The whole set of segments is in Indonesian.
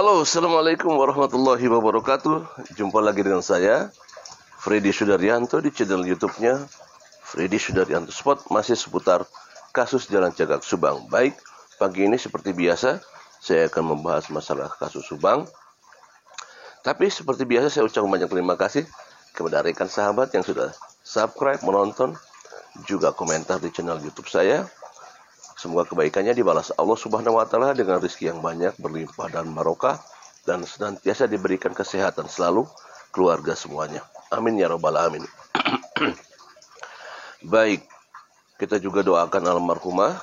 Halo, Assalamualaikum warahmatullahi wabarakatuh. Jumpa lagi dengan saya, Freddy Sudaryanto, di channel YouTube-nya Freddy Sudaryanto Spot, masih seputar kasus Jalan Cagak Subang. Baik, pagi ini seperti biasa, saya akan membahas masalah kasus Subang. Tapi seperti biasa, saya ucapkan banyak terima kasih kepada rekan sahabat yang sudah subscribe, menonton, juga komentar di channel YouTube saya. Semoga kebaikannya dibalas Allah Subhanahu wa Ta'ala dengan rezeki yang banyak, berlimpah dan barokah, dan senantiasa diberikan kesehatan selalu keluarga semuanya. Amin ya rabbal alamin. Baik, kita juga doakan almarhumah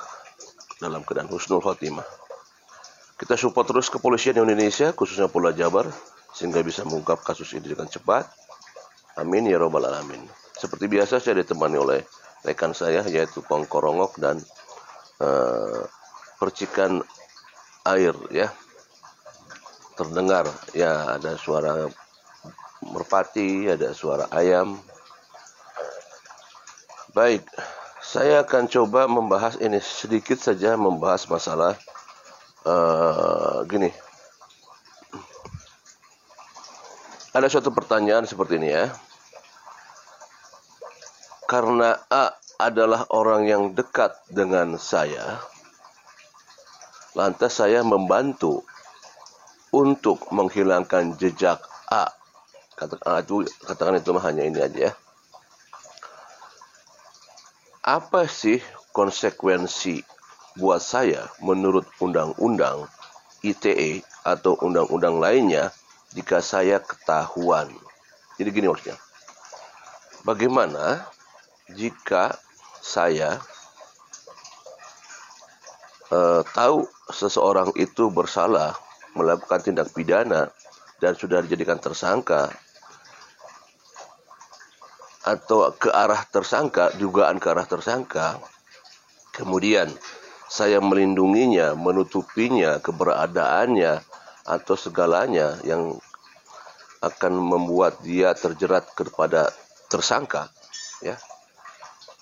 dalam keadaan husnul khotimah. Kita support terus kepolisian Indonesia, khususnya Polda Jabar, sehingga bisa mengungkap kasus ini dengan cepat. Amin ya rabbal alamin. Seperti biasa, saya ditemani oleh rekan saya, yaitu Kong Korongok dan percikan air, ya, terdengar, ya, ada suara merpati, ada suara ayam. Baik, saya akan coba membahas ini sedikit saja, membahas masalah gini. Ada suatu pertanyaan seperti ini, ya. Karena A adalah orang yang dekat dengan saya, lantas saya membantu untuk menghilangkan jejak A. Katakan itu hanya ini aja, ya. Apa sih konsekuensi buat saya menurut undang-undang ITE atau undang-undang lainnya jika saya ketahuan? Jadi gini maksudnya. Bagaimana jika saya tahu seseorang itu bersalah melakukan tindak pidana dan sudah dijadikan tersangka atau ke arah tersangka, dugaan ke arah tersangka, kemudian saya melindunginya, menutupinya, keberadaannya atau segalanya yang akan membuat dia terjerat kepada tersangka, ya.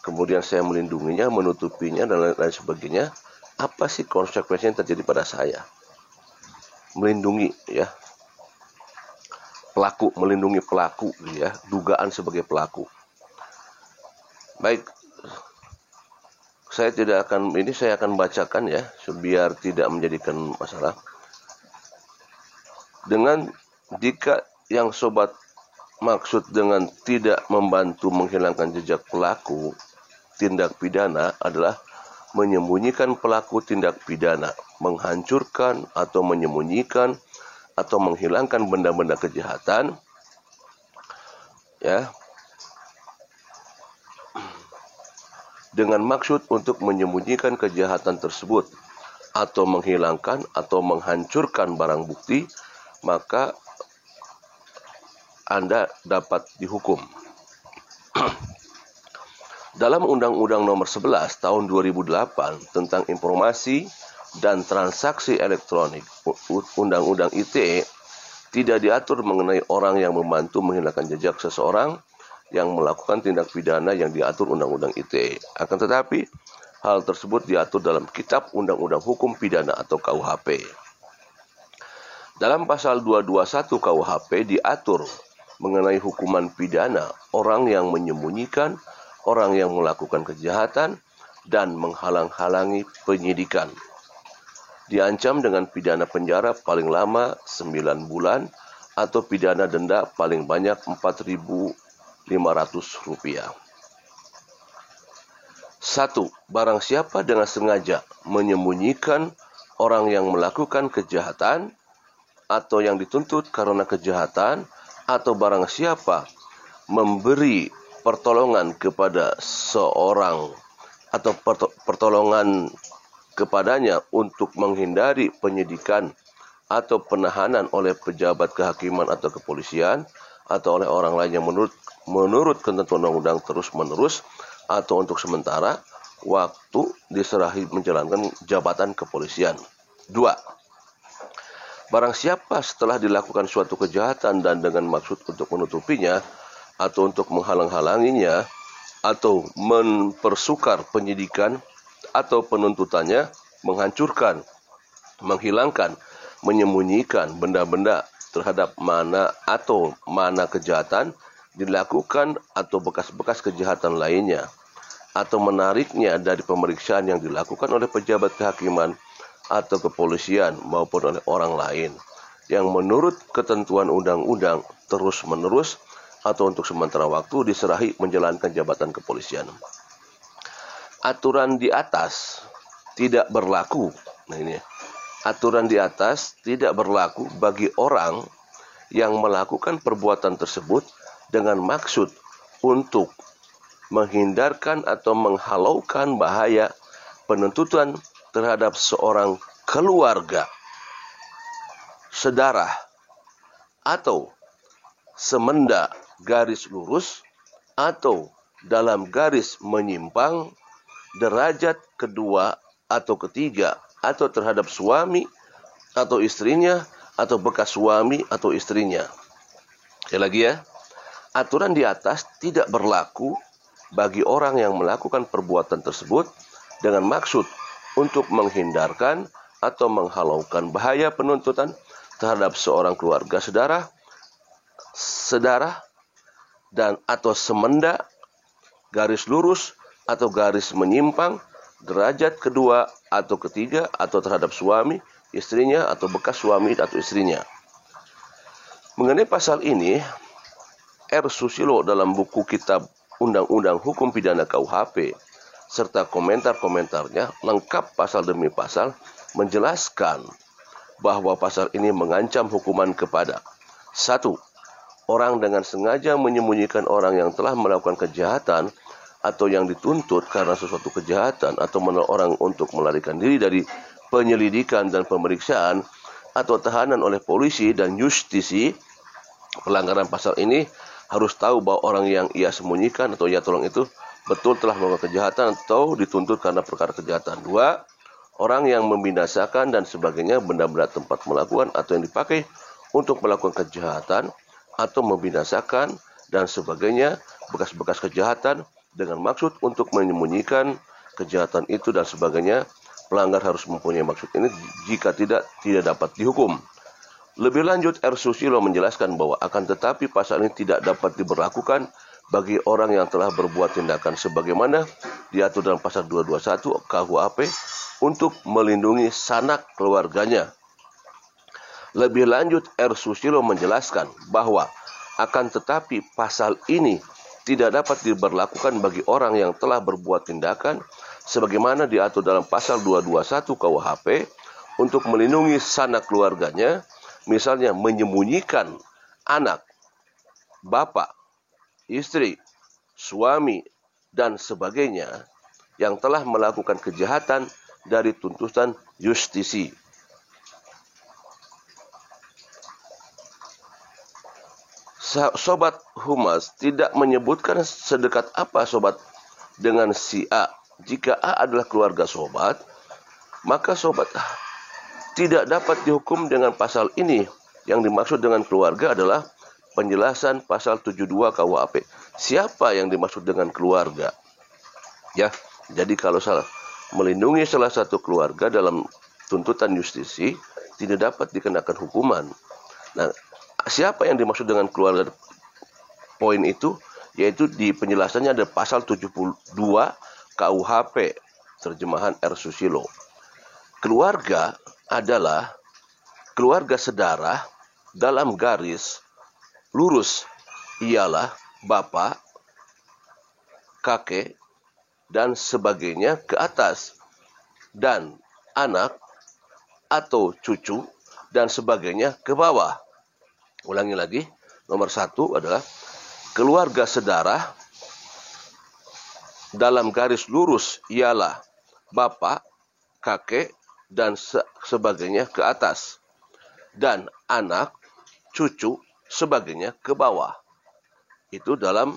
Kemudian saya melindunginya, menutupinya, dan lain sebagainya. Apa sih konsekuensi yang terjadi pada saya? Melindungi, ya, pelaku, melindungi pelaku, ya, dugaan sebagai pelaku. Baik, saya akan bacakan, ya, biar tidak menjadikan masalah. Dengan jika yang sobat maksud dengan tidak membantu menghilangkan jejak pelaku tindak pidana adalah menyembunyikan pelaku tindak pidana, menghancurkan atau menyembunyikan atau menghilangkan benda-benda kejahatan, ya, dengan maksud untuk menyembunyikan kejahatan tersebut atau menghilangkan atau menghancurkan barang bukti, maka Anda dapat dihukum. Dalam Undang-Undang Nomor 11 Tahun 2008 tentang Informasi dan Transaksi Elektronik, Undang-Undang ITE, tidak diatur mengenai orang yang membantu menghilangkan jejak seseorang yang melakukan tindak pidana yang diatur Undang-Undang ITE. Akan tetapi, hal tersebut diatur dalam Kitab Undang-Undang Hukum Pidana atau KUHP. Dalam pasal 221 KUHP diatur mengenai hukuman pidana orang yang menyembunyikan, orang yang melakukan kejahatan, dan menghalang-halangi penyidikan. Diancam dengan pidana penjara paling lama 9 bulan atau pidana denda paling banyak Rp4.500. 1. Barang siapa dengan sengaja menyembunyikan orang yang melakukan kejahatan atau yang dituntut karena kejahatan, atau barang siapa memberi pertolongan kepada seorang atau pertolongan kepadanya untuk menghindari penyidikan atau penahanan oleh pejabat kehakiman atau kepolisian atau oleh orang lain yang menurut ketentuan undang-undang terus-menerus atau untuk sementara waktu diserahi menjalankan jabatan kepolisian. 2. Barang siapa setelah dilakukan suatu kejahatan dan dengan maksud untuk menutupinya atau untuk menghalang-halanginya atau mempersukar penyidikan atau penuntutannya, menghancurkan, menghilangkan, menyembunyikan benda-benda terhadap mana kejahatan dilakukan atau bekas-bekas kejahatan lainnya, atau menariknya dari pemeriksaan yang dilakukan oleh pejabat kehakiman atau kepolisian maupun oleh orang lain yang menurut ketentuan undang-undang terus-menerus atau untuk sementara waktu diserahi menjalankan jabatan kepolisian. Aturan di atas tidak berlaku. Nah ini, aturan di atas tidak berlaku bagi orang yang melakukan perbuatan tersebut dengan maksud untuk menghindarkan atau menghalaukan bahaya penuntutan terhadap seorang keluarga, saudara, atau semenda garis lurus atau dalam garis menyimpang derajat kedua atau ketiga, atau terhadap suami atau istrinya atau bekas suami atau istrinya. Sekali lagi ya, aturan di atas tidak berlaku bagi orang yang melakukan perbuatan tersebut dengan maksud untuk menghindarkan atau menghalaukan bahaya penuntutan terhadap seorang keluarga, saudara dan atau semenda garis lurus atau garis menyimpang derajat kedua atau ketiga, atau terhadap suami, istrinya, atau bekas suami atau istrinya. Mengenai pasal ini, R. Susilo dalam buku kitab Undang-Undang Hukum Pidana KUHP serta komentar-komentarnya lengkap pasal demi pasal menjelaskan bahwa pasal ini mengancam hukuman kepada 1. Orang dengan sengaja menyembunyikan orang yang telah melakukan kejahatan atau yang dituntut karena sesuatu kejahatan, atau orang untuk melarikan diri dari penyelidikan dan pemeriksaan atau tahanan oleh polisi dan justisi. Pelanggaran pasal ini harus tahu bahwa orang yang ia sembunyikan atau ia tolong itu betul telah melakukan kejahatan atau dituntut karena perkara kejahatan. 2. Orang yang membinasakan dan sebagainya benda-benda tempat melakukan atau yang dipakai untuk melakukan kejahatan atau membinasakan dan sebagainya bekas-bekas kejahatan dengan maksud untuk menyembunyikan kejahatan itu dan sebagainya. Pelanggar harus mempunyai maksud ini, jika tidak dapat dihukum. Lebih lanjut, R. Susilo menjelaskan bahwa akan tetapi pasal ini tidak dapat diberlakukan bagi orang yang telah berbuat tindakan sebagaimana diatur dalam pasal 221 KUHP untuk melindungi sanak keluarganya. Lebih lanjut, R. Susilo menjelaskan bahwa akan tetapi pasal ini tidak dapat diberlakukan bagi orang yang telah berbuat tindakan sebagaimana diatur dalam pasal 221 KUHP untuk melindungi sanak keluarganya, misalnya menyembunyikan anak, bapak, istri, suami, dan sebagainya yang telah melakukan kejahatan dari tuntutan justisi. Sobat Humas tidak menyebutkan sedekat apa sobat dengan si A. Jika A adalah keluarga sobat, maka sobat tidak dapat dihukum dengan pasal ini. Yang dimaksud dengan keluarga adalah penjelasan pasal 72 KUHP. Siapa yang dimaksud dengan keluarga? Ya, jadi kalau melindungi salah satu keluarga dalam tuntutan justisi tidak dapat dikenakan hukuman. Nah, siapa yang dimaksud dengan keluarga? Poin itu yaitu di penjelasannya ada pasal 72 KUHP terjemahan R. Susilo. Keluarga adalah keluarga saudara dalam garis lurus ialah bapak, kakek, dan sebagainya ke atas, dan anak atau cucu dan sebagainya ke bawah. Ulangi lagi, nomor 1 adalah keluarga saudara dalam garis lurus ialah bapak, kakek, dan sebagainya ke atas, dan anak, cucu, sebagainya ke bawah. Itu dalam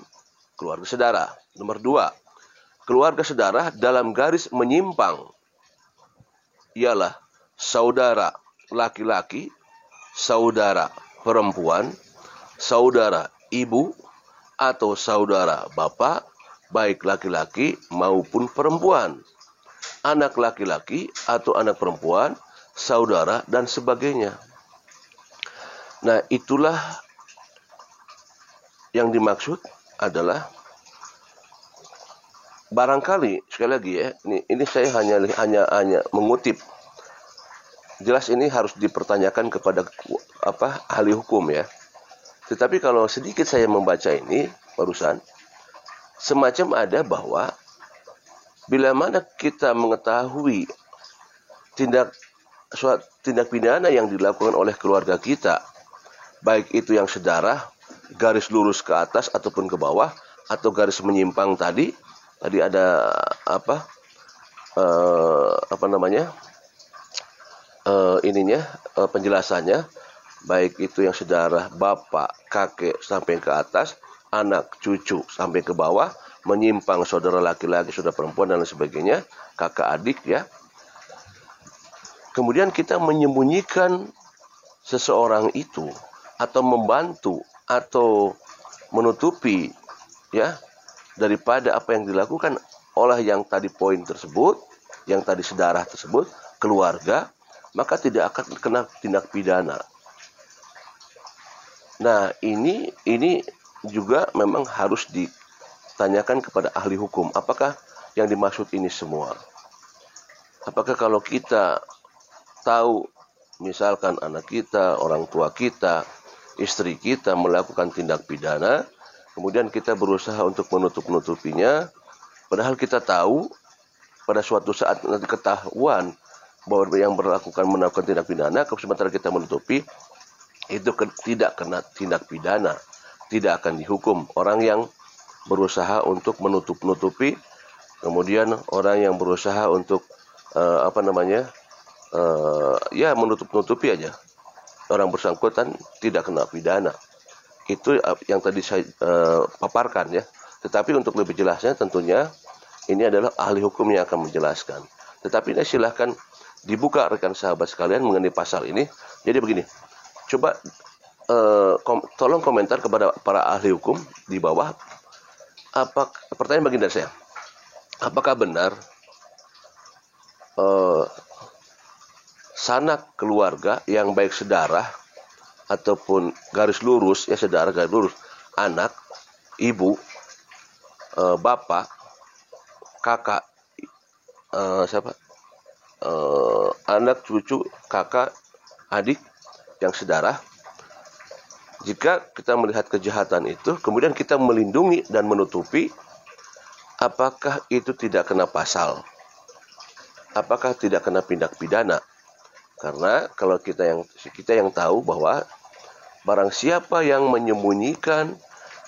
keluarga saudara. Nomor 2, keluarga saudara dalam garis menyimpang ialah saudara laki-laki, saudara perempuan, saudara ibu, atau saudara bapak, baik laki-laki maupun perempuan, anak laki-laki atau anak perempuan, saudara, dan sebagainya. Nah, itulah yang dimaksud adalah barangkali, sekali lagi ya, ini saya hanya mengutip. Jelas ini harus dipertanyakan kepada ahli hukum ya. Tetapi kalau sedikit saya membaca ini barusan, semacam ada bahwa bila mana kita mengetahui tindak pidana yang dilakukan oleh keluarga kita, baik itu yang sedarah, garis lurus ke atas ataupun ke bawah, atau garis menyimpang tadi ada penjelasannya, baik itu yang sedarah, bapak, kakek sampai ke atas, anak, cucu sampai ke bawah, menyimpang saudara laki-laki, saudara perempuan dan lain sebagainya, kakak adik ya. Kemudian kita menyembunyikan seseorang itu atau membantu atau menutupi ya daripada apa yang dilakukan oleh yang tadi poin tersebut, yang tadi sedarah tersebut, keluarga, maka tidak akan kena tindak pidana. Nah, ini juga memang harus ditanyakan kepada ahli hukum, apakah yang dimaksud ini semua. Apakah kalau kita tahu misalkan anak kita, orang tua kita, istri kita melakukan tindak pidana, kemudian kita berusaha untuk menutup-nutupinya, padahal kita tahu pada suatu saat nanti ketahuan bahwa yang melakukan tindak pidana, sementara kita menutupi, itu tidak kena tindak pidana, tidak akan dihukum. Orang yang berusaha untuk menutup-nutupi, kemudian orang yang berusaha untuk menutup-nutupi aja, orang bersangkutan tidak kena pidana. Itu yang tadi saya paparkan ya. Tetapi untuk lebih jelasnya tentunya ini adalah ahli hukum yang akan menjelaskan. Tetapi ini silahkan dibuka rekan sahabat sekalian mengenai pasal ini. Jadi begini, coba tolong komentar kepada para ahli hukum di bawah. Pertanyaan bagi dari saya, apakah benar sanak keluarga yang baik sedarah ataupun garis lurus, ya sedarah garis lurus, anak, ibu, bapak, kakak, anak, cucu, kakak, adik yang sedarah, jika kita melihat kejahatan itu, kemudian kita melindungi dan menutupi, apakah itu tidak kena pasal? Apakah tidak kena tindak pidana? Karena kalau kita yang tahu bahwa barang siapa yang menyembunyikan,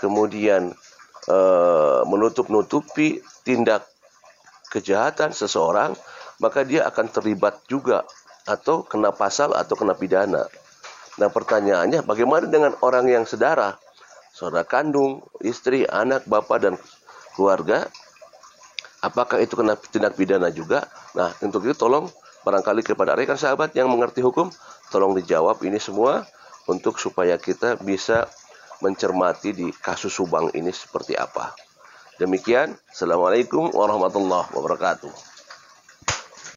kemudian menutup-nutupi tindak kejahatan seseorang, maka dia akan terlibat juga atau kena pasal atau kena pidana. Nah, pertanyaannya bagaimana dengan orang yang saudara kandung, istri, anak, bapak dan keluarga? Apakah itu kena tindak pidana juga? Nah, untuk itu tolong barangkali kepada rekan sahabat yang mengerti hukum, tolong dijawab ini semua untuk supaya kita bisa mencermati di kasus Subang ini seperti apa. Demikian, Assalamualaikum warahmatullahi wabarakatuh.